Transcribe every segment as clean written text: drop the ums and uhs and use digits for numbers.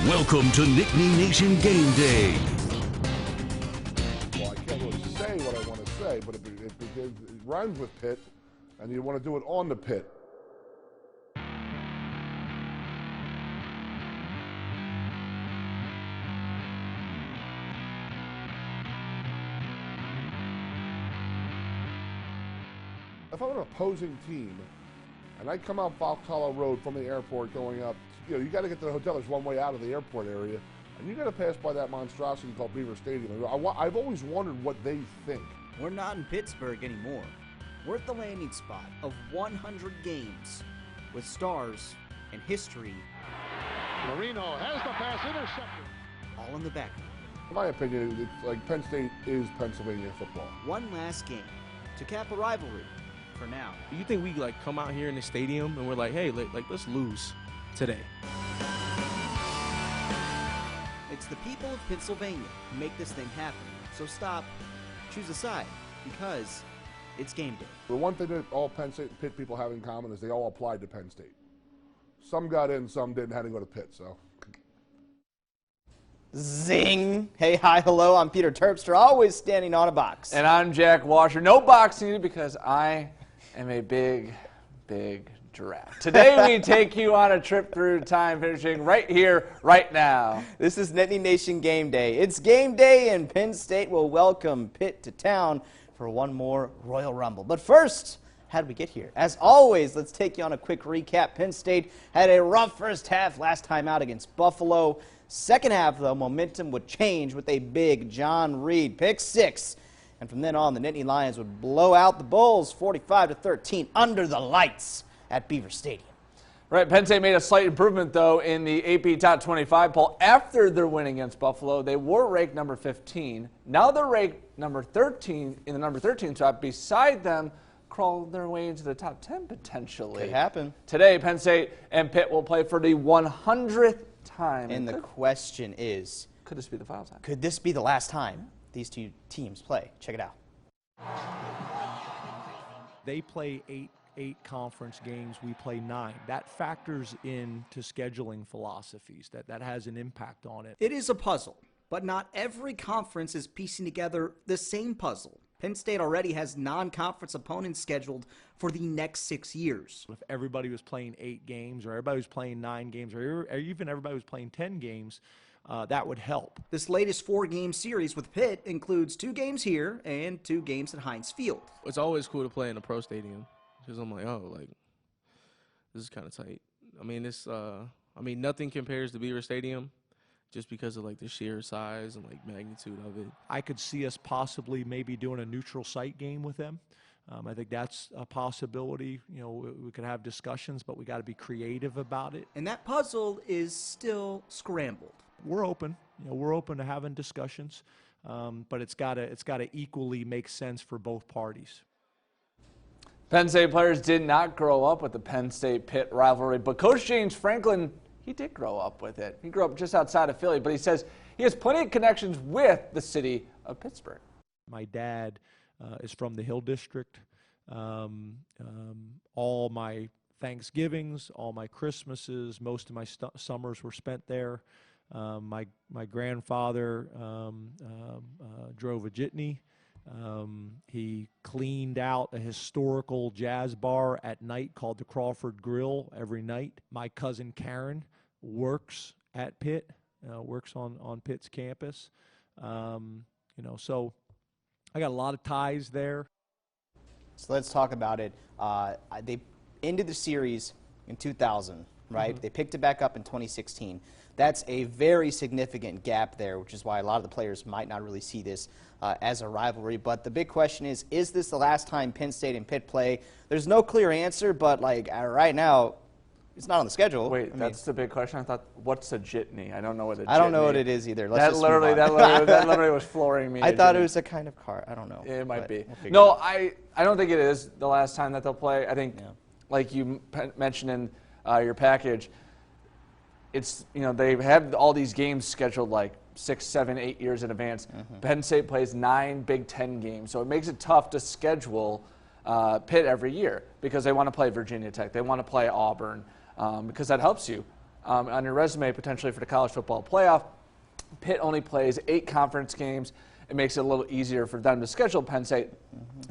Welcome to Nittany Nation Game Day. Well, I can't really say what I want to say, but it rhymes with pit, and you want to do it on the pit. If I'm an opposing team, and I come out Fox Hollow Road from the airport going up, you got to get to the hotel. There's one way out of the airport area, and you got to pass by that monstrosity called Beaver Stadium. I've always wondered what they think. We're not in Pittsburgh anymore. We're at the landing spot of 100 games with stars and history. Marino has the pass intercepted. All in the back. In my opinion, it's like Penn State is Pennsylvania football. One last game to cap a rivalry for now. Do you think we come out here in the stadium and we're like, hey, let's lose today? It's the people of Pennsylvania who make this thing happen. So stop, choose a side, because it's game day. The one thing that all Penn State and Pitt people have in common is they all applied to Penn State. Some got in, some didn't, had to go to Pitt, so. Zing! Hey, hi, hello, I'm Peter Terpstra, always standing on a box. And I'm Jack Wascher. No box needed because I am a big, big giraffe. Today we take you on a trip through time, finishing right here, right now. This is Nittany Nation Game Day. It's game day, and Penn State will welcome Pitt to town for one more Royal Rumble. But first, how did we get here? As always, let's take you on a quick recap. Penn State had a rough first half last time out against Buffalo. Second half, though, momentum would change with a big John Reed pick six. And from then on, the Nittany Lions would blow out the Bulls 45-13 under the lights at Beaver Stadium. Right, Penn State made a slight improvement, though, in the AP Top 25 poll after their win against Buffalo. They were ranked number 15. Now they're ranked number 13 in the number 13 spot. Beside them, crawl their way into the top 10 potentially. Could happen. Today, Penn State and Pitt will play for the 100th time. And the question is, could this be the final time? Could this be the last time these two teams play? Check it out. They play eight conference games, we play 9. That factors into scheduling philosophies. That has an impact on it. It is a puzzle, but not every conference is piecing together the same puzzle. Penn State already has non-conference opponents scheduled for the next 6 years. If everybody was playing 8 games, or everybody was playing 9 games, or even everybody was playing 10 games, that would help. This latest 4-game series with Pitt includes 2 games here and 2 games at Heinz Field. It's always cool to play in a pro stadium because I'm like, oh, this is kind of tight. I mean, nothing compares to Beaver Stadium, just because of the sheer size and magnitude of it. I could see us possibly maybe doing a neutral site game with them. I think that's a possibility. We could have discussions, but we got to be creative about it. And that puzzle is still scrambled. We're open. We're open to having discussions, but it's got to equally make sense for both parties. Penn State players did not grow up with the Penn State-Pitt rivalry, but Coach James Franklin, he did grow up with it. He grew up just outside of Philly, but he says he has plenty of connections with the city of Pittsburgh. My dad is from the Hill District. All my Thanksgivings, all my Christmases, most of my summers were spent there. My grandfather drove a jitney. He cleaned out a historical jazz bar at night called the Crawford Grill every night. My cousin Karen works at Pitt, works on Pitt's campus. So I got a lot of ties there. So let's talk about it. They ended the series in 2000, right? Mm-hmm. They picked it back up in 2016. That's a very significant gap there, which is why a lot of the players might not really see this as a rivalry. But the big question is this the last time Penn State and Pitt play? There's no clear answer, but right now, it's not on the schedule. Wait, that's the big question. I thought, what's a jitney? I don't know what a jitney is. I don't know what it is either. That literally was flooring me. I thought it was a kind of car. I don't know. It might be. No, I don't think it is the last time that they'll play. I think, like you mentioned in your package, it's, they have all these games scheduled 6, 7, 8 years in advance. Mm-hmm. Penn State plays 9 Big Ten games, so it makes it tough to schedule Pitt every year because they want to play Virginia Tech. They want to play Auburn because that helps you. on your resume potentially for the college football playoff. Pitt only plays 8 conference games. It makes it a little easier for them to schedule Penn State.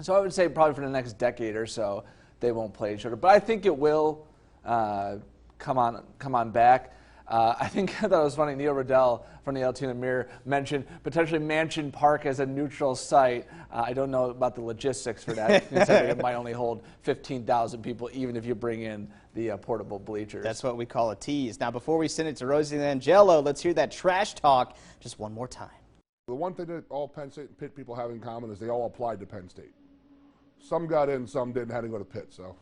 So I would say probably for the next decade or so, they won't play each other. But I think it will come on back. I think that was funny. Neil Riddell from the Altoona Mirror mentioned potentially Mansion Park as a neutral site. I don't know about the logistics for that. He said it might only hold 15,000 people, even if you bring in the portable bleachers. That's what we call a tease. Now, before we send it to Rosie and Langello, let's hear that trash talk just one more time. The one thing that all Penn State and Pitt people have in common is they all applied to Penn State. Some got in, some didn't, had to go to Pitt, so.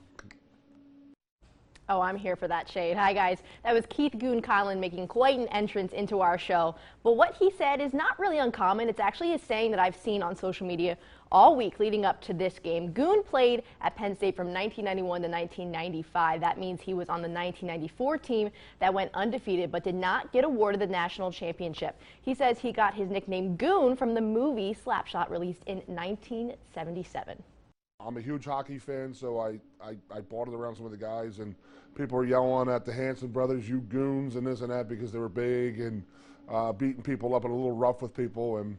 Oh, I'm here for that shade. Hi, guys. That was Keith Goon-Conlon making quite an entrance into our show. But what he said is not really uncommon. It's actually a saying that I've seen on social media all week leading up to this game. Goon played at Penn State from 1991 to 1995. That means he was on the 1994 team that went undefeated but did not get awarded the national championship. He says he got his nickname Goon from the movie Slapshot, released in 1977. I'm a huge hockey fan, so I bought it around some of the guys, and people were yelling at the Hanson brothers, you goons, and this and that, because they were big and beating people up and a little rough with people. And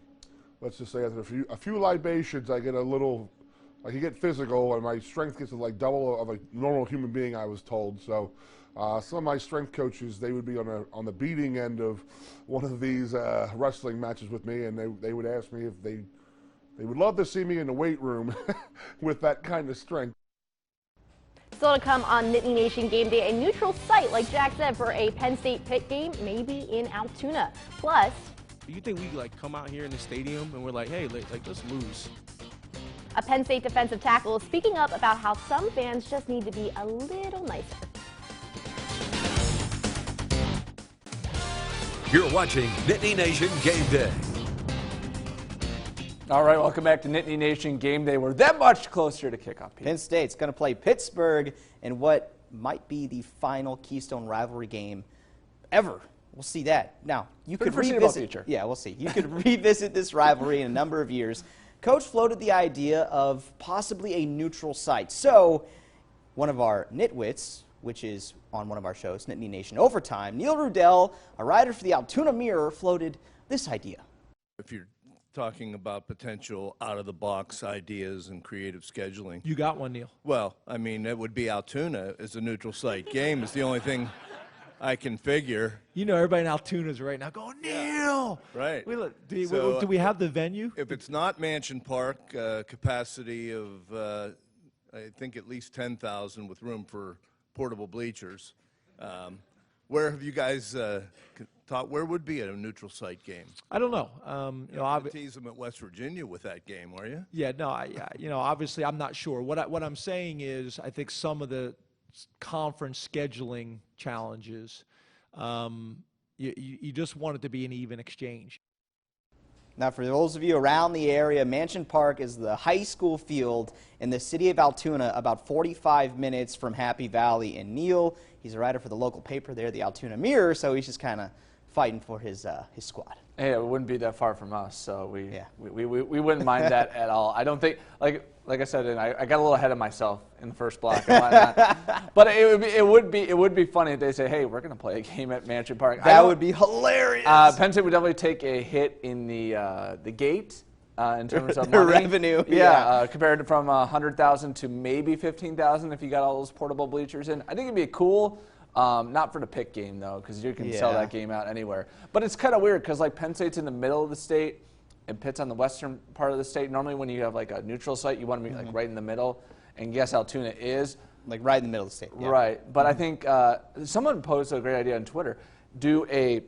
let's just say after a few libations, I get a little, I can get physical, and my strength gets to like double of a normal human being, I was told. So some of my strength coaches, they would be on the beating end of one of these wrestling matches with me, and they would ask me if they would love to see me in the weight room with that kind of strength. Still to come on Nittany Nation Game Day, a neutral site, like Jack said, for a Penn State Pitt game, maybe in Altoona. Plus, Do you think we like come out here in the stadium and we're like, hey, let's lose? a Penn State defensive tackle is speaking up about how some fans just need to be a little nicer. You're watching Nittany Nation Game Day. All right, welcome back to Nittany Nation Game Day. We're that much closer to kickoff. Penn State's going to play Pittsburgh in what might be the final Keystone rivalry game ever. We'll see that. Now, you could revisit. Future. Yeah, we'll see. You could revisit this rivalry in a number of years. Coach floated the idea of possibly a neutral site. So, one of our nitwits, which is on one of our shows, Nittany Nation Overtime, Neil Riddell, a writer for the Altoona Mirror, floated this idea. If you're talking about potential out-of-the-box ideas and creative scheduling. You got one, Neil. Well, I mean, it would be Altoona as a neutral site game is the only thing I can figure. You know, everybody in Altoona is right now going, Neil! Right. Do we have the venue? If it's not Mansion Park, capacity of, I think, at least 10,000 with room for portable bleachers. Where have you guys thought, where would be a neutral site game? I don't know. You tease them at West Virginia with that game, are you? Yeah, no, obviously I'm not sure. What I'm saying is I think some of the conference scheduling challenges, you just want it to be an even exchange. Now, for those of you around the area, Mansion Park is the high school field in the city of Altoona, about 45 minutes from Happy Valley. And Neil, he's a writer for the local paper there, the Altoona Mirror, so he's just kind of fighting for his squad. Hey, it wouldn't be that far from us, so we wouldn't mind that at all. I don't think, like I said, and I got a little ahead of myself in the first block. But it would be funny if they say, hey, we're going to play a game at Mansion Park. That would be hilarious. Penn State would definitely take a hit in the gate in terms of the money. revenue. Yeah, compared to from 100,000 to maybe 15,000 if you got all those portable bleachers in. I think it'd be cool. Not for the Pitt game, though, because you can sell that game out anywhere. But it's kind of weird because, like, Penn State's in the middle of the state and Pitt's on the western part of the state. Normally when you have, like, a neutral site, you want to be, like, right in the middle. And yes, Altoona is. Like, right in the middle of the state. Yeah. Right. But I think someone posted a great idea on Twitter. Do a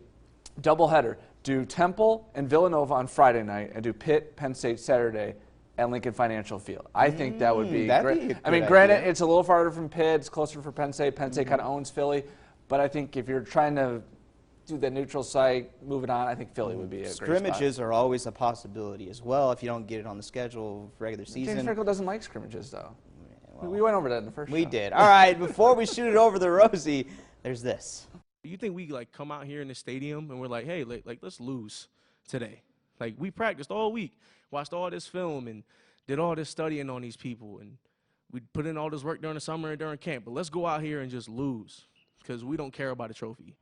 doubleheader. Do Temple and Villanova on Friday night and do Pitt, Penn State Saturday at Lincoln Financial Field. I think that would be great. I mean, granted, it's a little farther from Pitt. It's closer for Penn State. Penn State kind of owns Philly. But I think if you're trying to do the neutral site, move it on, I think Philly would be a great spot. Scrimmages are always a possibility as well if you don't get it on the schedule for regular season. James Franco doesn't like scrimmages, though. Well, we went over that in the first show. We did. All right, before we shoot it over to Rosie, there's this. Do you think we like come out here in the stadium and we're like, hey, let's lose today? Like, we practiced all week, watched all this film, and did all this studying on these people, and we put in all this work during the summer and during camp. But let's go out here and just lose because we don't care about a trophy.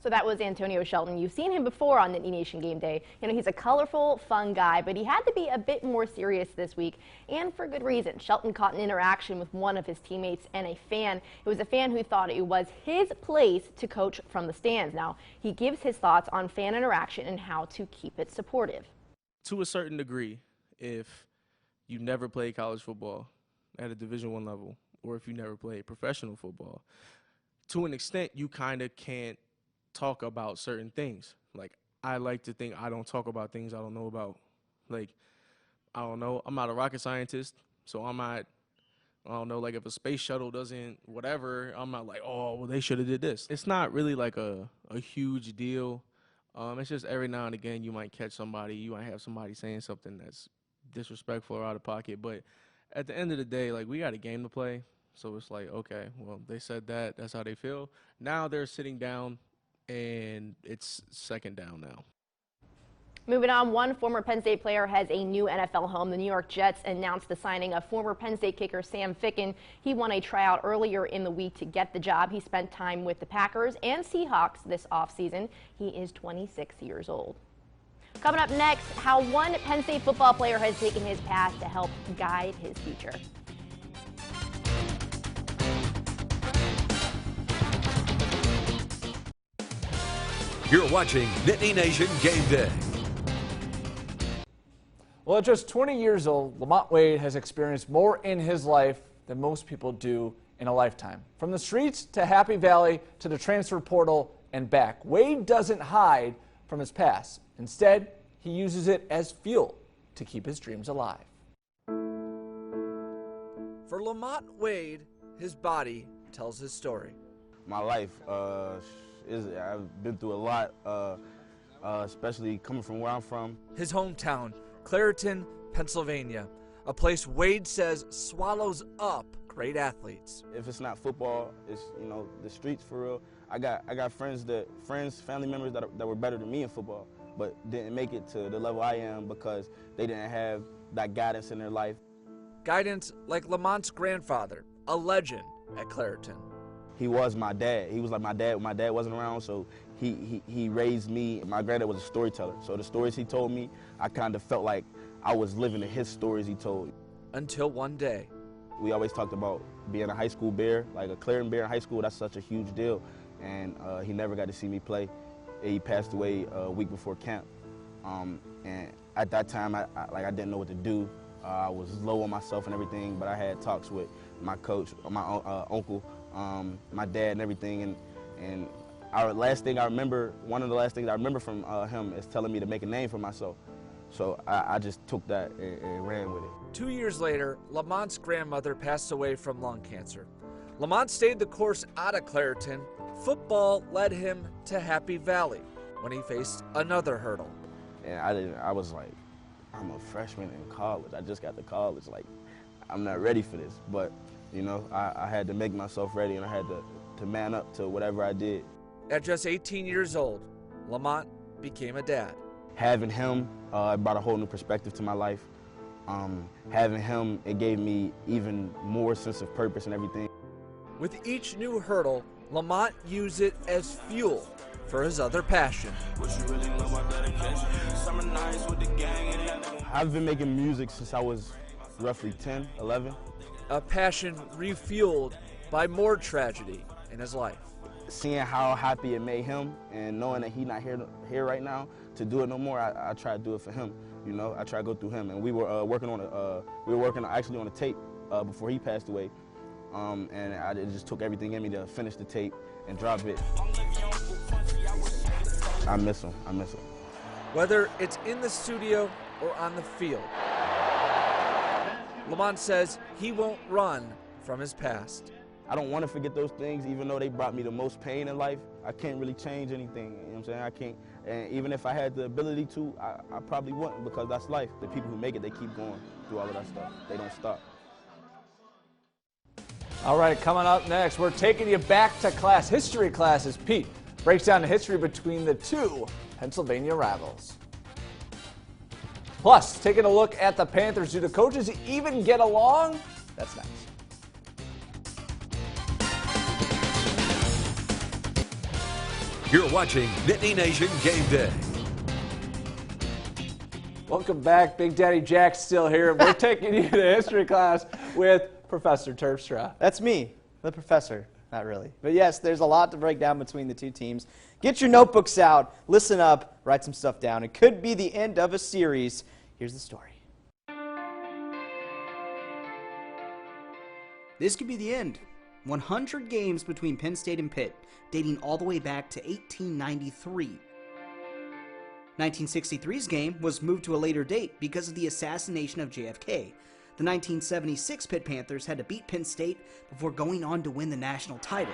So that was Antonio Shelton. You've seen him before on Nittany Nation Game Day. You know, he's a colorful, fun guy, but he had to be a bit more serious this week, and for good reason. Shelton caught an interaction with one of his teammates and a fan. It was a fan who thought it was his place to coach from the stands. Now, he gives his thoughts on fan interaction and how to keep it supportive. To a certain degree, if you never played college football at a Division I level, or if you never played professional football, to an extent, you kind of can't talk about certain things. Like, I like to think I don't talk about things I don't know about. Like, I don't know. I'm not a rocket scientist, so I'm not, I don't know, like if a space shuttle doesn't whatever, I'm not like, oh, well, they should have did this. It's not really like a huge deal. It's just every now and again you might catch somebody, you might have somebody saying something that's disrespectful or out of pocket. But at the end of the day, like, we got a game to play. So it's like, okay, well, they said that. That's how they feel. Now they're sitting down, and it's second down now. Moving on, one former Penn State player has a new NFL home. The New York Jets announced the signing of former Penn State kicker Sam Ficken. He won a tryout earlier in the week to get the job. He spent time with the Packers and Seahawks this offseason. He is 26 years old. Coming up next, how one Penn State football player has taken his past to help guide his future. You're watching Nittany Nation Game Day. Well, at just 20 years old, Lamont Wade has experienced more in his life than most people do in a lifetime. From the streets to Happy Valley to the transfer portal and back, Wade doesn't hide from his past. Instead, he uses it as fuel to keep his dreams alive. For Lamont Wade, his body tells his story. My life, I've been through a lot, especially coming from where I'm from. His hometown, Clairton, Pennsylvania, a place Wade says swallows up great athletes. If it's not football, it's, you know, the streets for real. I got friends, family members that were better than me in football, but didn't make it to the level I am because they didn't have that guidance in their life. Guidance like Lamont's grandfather, a legend at Clairton. He was my dad. He was like my dad when my dad wasn't around, so he raised me. My granddad was a storyteller, so the stories he told me, I kind of felt like I was living in his stories he told. Until one day. We always talked about being a high school Bear, like a Clairton Bear in high school. That's such a huge deal, and he never got to see me play. He passed away a week before camp, and at that time, I didn't know what to do. I was low on myself and everything, but I had talks with my coach, my uncle, my dad and everything, and one of the last things I remember from him is telling me to make a name for myself. So I just took that and ran with it. 2 years later, Lamont's grandmother passed away from lung cancer. Lamont stayed the course out of Clairton. Football led him to Happy Valley when he faced another hurdle. And I was like, I'm a freshman in college. I just got to college. Like, I'm not ready for this. But, you know, I had to make myself ready, and I had to man up to whatever I did. At just 18 years old, Lamont became a dad. Having him, it brought a whole new perspective to my life. Having him, it gave me even more sense of purpose and everything. With each new hurdle, Lamont used it as fuel for his other passion. I've been making music since I was roughly 10, 11. A passion refueled by more tragedy in his life. Seeing how happy it made him and knowing that he's not here right now to do it no more, I try to do it for him. You know, I try to go through him. And we were working actually on a tape before he passed away. And it just took everything in me to finish the tape and drop it. I miss him. Whether it's in the studio or on the field, Lamont says he won't run from his past. I don't want to forget those things, even though they brought me the most pain in life. I can't really change anything, you know what I'm saying? I can't, and even if I had the ability to, I probably wouldn't, because that's life. The people who make it, they keep going through all of that stuff. They don't stop. All right, coming up next, we're taking you back to class. History classes. Pete breaks down the history between the two Pennsylvania rivals. Plus, taking a look at the Panthers. Do the coaches even get along? That's next. You're watching Nittany Nation Game Day. Welcome back. Big Daddy Jack's still here. We're taking you to history class with Professor Terpstra. That's me, the professor. Not really. But yes, there's a lot to break down between the two teams. Get your notebooks out, listen up, write some stuff down. It could be the end of a series. Here's the story. This could be the end. 100 games between Penn State and Pitt, dating all the way back to 1893. 1963's game was moved to a later date because of the assassination of JFK. The 1976 Pitt Panthers had to beat Penn State before going on to win the national title.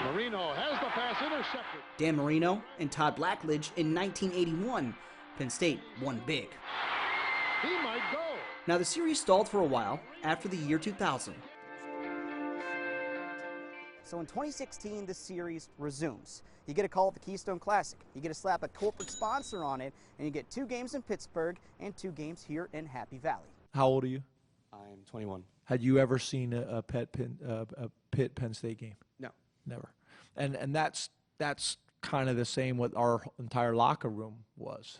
Marino has the pass intercepted. Dan Marino and Todd Blackledge in 1981. Penn State won big. He might go. Now the series stalled for a while after the year 2000. So in 2016, the series resumes. You get a call at the Keystone Classic. You get to slap a corporate sponsor on it, and you get 2 games in Pittsburgh and 2 games here in Happy Valley. How old are you? I'm 21. Had you ever seen a Pitt Penn State game? No. Never. And that's kind of the same what our entire locker room was.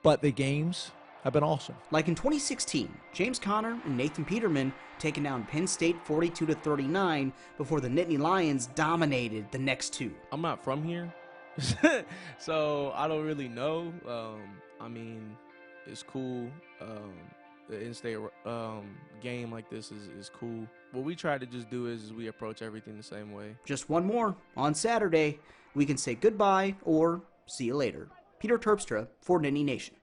But the games have been awesome. Like in 2016, James Conner and Nathan Peterman taking down Penn State 42-39 before the Nittany Lions dominated the next 2. I'm not from here, so I don't really know. I mean, it's cool. The in-state game like this is cool. What we try to just do is we approach everything the same way. Just one more. On Saturday, we can say goodbye or see you later. Peter Terpstra for Nittany Nation.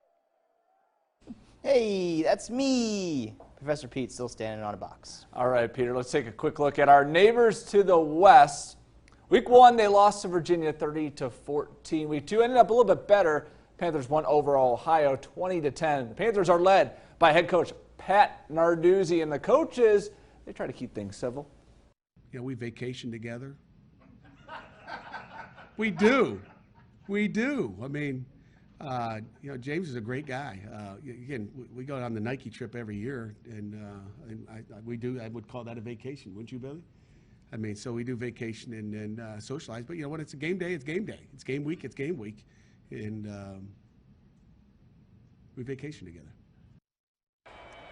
Hey, that's me. Professor Pete still standing on a box. All right, Peter, let's take a quick look at our neighbors to the west. Week 1, they lost to Virginia 30-14. Week 2 ended up a little bit better. Panthers won over Ohio 20-10. The Panthers are led by head coach Pat Narduzzi, and the coaches, they try to keep things civil. You know, we vacation together. We do. We do. I mean, you know, James is a great guy. Again, we go on the Nike trip every year, and we do. I would call that a vacation, wouldn't you, Billy? I mean, so we do vacation and socialize. But you know, when it's a game day, it's game day. It's game week, it's game week, and we vacation together.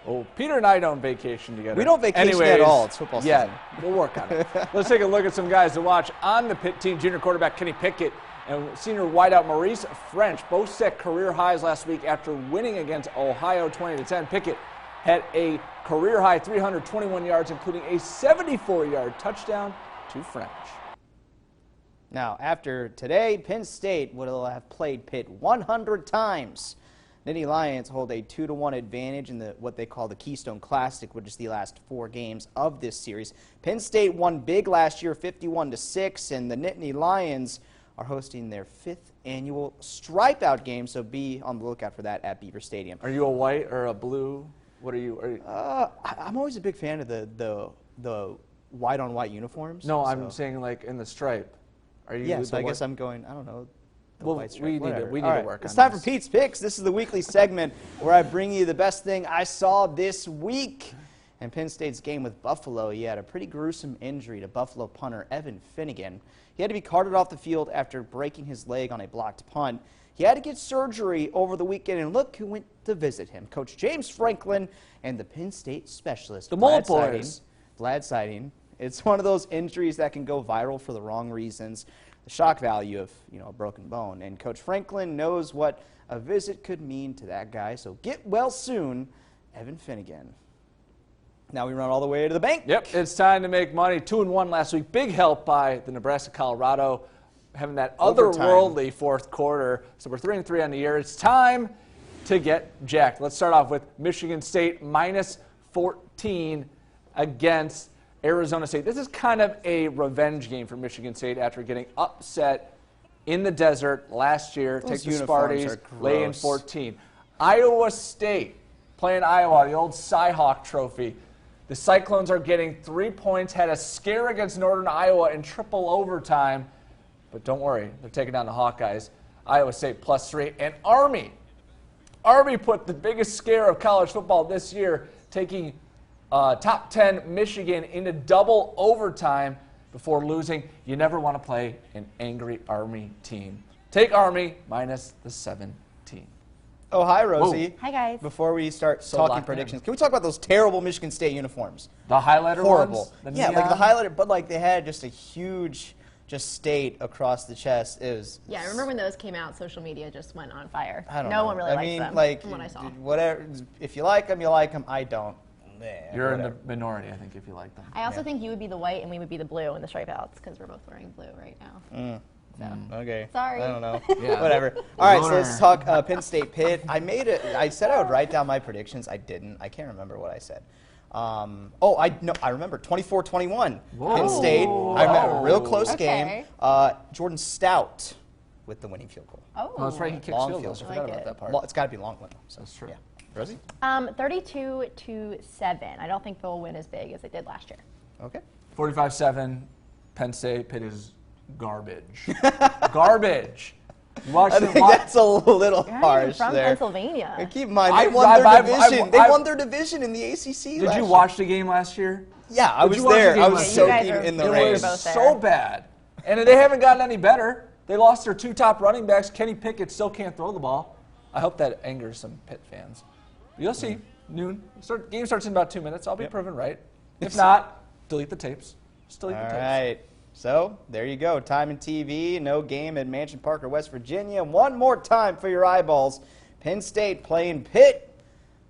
Oh, Peter and I don't vacation together. We don't vacation at all. It's football season. Yeah, we'll work on it. Let's take a look at some guys to watch on the Pitt team. Junior quarterback Kenny Pickett and senior wideout Maurice French both set career highs last week after winning against Ohio 20-10. Pickett had a career-high 321 yards, including a 74-yard touchdown to French. Now, after today, Penn State will have played Pitt 100 times. Nittany Lions hold a 2-1 advantage in what they call the Keystone Classic, which is the last 4 games of this series. Penn State won big last year, 51-6, and the Nittany Lions are hosting their 5th annual Stripeout game, so be on the lookout for that at Beaver Stadium. Are you a white or a blue? What are you? I'm always a big fan of the white-on-white uniforms. No, I'm saying like in the stripe. Are you? Yeah, so I guess I'm going, I don't know. Well, we need to work on this. It's time for Pete's Picks. This is the weekly segment where I bring you the best thing I saw this week. In Penn State's game with Buffalo, he had a pretty gruesome injury to Buffalo punter Evan Finnegan. He had to be carted off the field after breaking his leg on a blocked punt. He had to get surgery over the weekend, and look who went to visit him. Coach James Franklin and the Penn State specialist, the Mole Boys. Vlad Siding. It's one of those injuries that can go viral for the wrong reasons. The shock value of, a broken bone. And Coach Franklin knows what a visit could mean to that guy. So get well soon, Evan Finnegan. Now we run all the way to the bank. Yep, it's time to make money. 2-1 last week. Big help by the Nebraska-Colorado, having that otherworldly fourth quarter. So we're 3-3 on the year. It's time to get jacked. Let's start off with Michigan State -14 against Arizona State. This is kind of a revenge game for Michigan State after getting upset in the desert last year. Those Take the Sparties, lay in gross. 14. Iowa State playing Iowa, the old Cyhawk Trophy. The Cyclones are getting 3 points, had a scare against Northern Iowa in triple overtime. But don't worry, they're taking down the Hawkeyes. Iowa State +3. And Army put the biggest scare of college football this year, taking top 10 Michigan into double overtime. before losing. You never want to play an angry Army team. Take Army minus the 17. Oh, hi, Rosie. Whoa. Hi, guys. Before we start talking predictions, can we talk about those terrible Michigan State uniforms? The highlighter Horrible. ones? Yeah, like the highlighter, but like they had just a huge state across the chest. It was. Yeah, I remember when those came out, social media just went on fire. I don't no know. one really likes them like, from what I saw. Whatever. If you like them, you like them. I don't. You're in the minority, I think, if you like them. I also think you would be the white and we would be the blue in the stripe outs because we're both wearing blue right now. So. Okay. Sorry. I don't know. Yeah. Whatever. All right, so let's talk Penn State Pitt. I said I would write down my predictions. I didn't. I can't remember what I said. I remember 24-21. Penn State. I remember a real close game. Jordan Stout with the winning field goal. Oh, that's right. He kicks long field field goals. I goal. forgot about that part. It's got to be long one. So that's true. Yeah. Rosie? 32-7. I don't think they'll win as big as they did last year. Okay. 45-7. Penn State. Pitt is garbage. Garbage. I think that's a little harsh from there. Pennsylvania. And keep in mind, they won their division. They won their division in the ACC. Did you watch the game last year? Yeah, I was there. I was soaking in the rain. It was so bad. And they haven't gotten any better. They lost their two top running backs. Kenny Pickett still can't throw the ball. I hope that angers some Pitt fans. You'll see. Noon. Game starts in about 2 minutes. I'll be proven right. If not, delete the tapes. Just delete the tapes. All right. So, there you go. Time and TV. No game at Mansion Park or West Virginia. One more time for your eyeballs. Penn State playing Pitt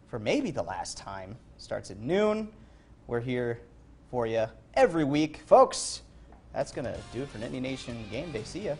for maybe the last time. Starts at noon. We're here for you every week. Folks, that's going to do it for Nittany Nation Game Day. See ya.